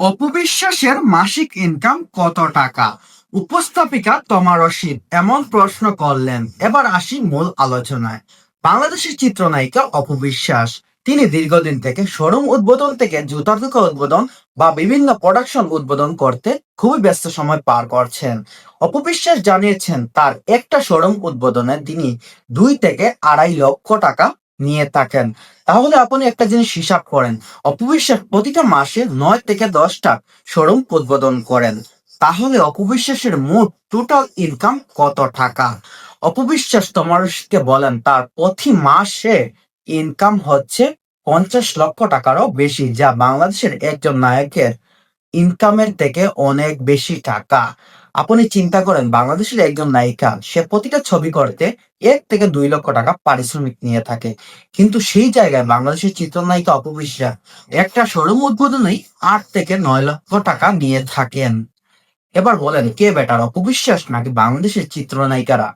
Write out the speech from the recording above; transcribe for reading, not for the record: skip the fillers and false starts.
অপবিশ্বাসের মাসিক ইনকাম কত টাকা? উপস্থাপিকা তমা রশিদ এমন প্রশ্ন করলেন। এবার আসি মূল আলোচনায়। বাংলাদেশের চিত্রনায়িকা অপবিশ্বাস, তিনি দীর্ঘদিন থেকে শোরুম উদ্বোধন থেকে জুতার দোকান উদ্বোধন বা বিভিন্ন প্রোডাকশন উদ্বোধন করতে খুবই ব্যস্ত সময় পার করছেন। অপবিশ্বাস জানিয়েছেন তার একটা শোরুম উদ্বোধনে তিনি 2 থেকে 2.5 লক্ষ টাকা নিয়ে থাকেন। তাহলে আপনি একটা জিনিস হিসাব করেন, অপবিশ্বাস প্রতিটা মাসে 9 থেকে 10টা শোরুম উদ্বোধন করেন। তাহলে অপবিশ্বাসের মোট টোটাল ইনকাম কত টাকা? অপবিশ্বাস তোমারকে বলেন তার প্রতি মাসে ইনকাম হচ্ছে 50 লক্ষ টাকারও বেশি, যা বাংলাদেশের একজন নায়কের ইনকামের থেকে অনেক বেশি টাকা। আপনি চিন্তা করেন, বাংলাদেশের একজন নায়িকা সে প্রতিটা ছবি করতে 1 থেকে 2 লক্ষ টাকা পারিশ্রমিক নিয়ে থাকে, কিন্তু সেই জায়গায় বাংলাদেশের চিত্রনায়িকা অপবিশ্বাস একটা শোরুম উদ্বোধনেই 8 থেকে 9 লক্ষ টাকা নিয়ে থাকেন। এবার বলেন কে বেটার, অপবিশ্বাস নাকি বাংলাদেশের চিত্রনায়িকারা?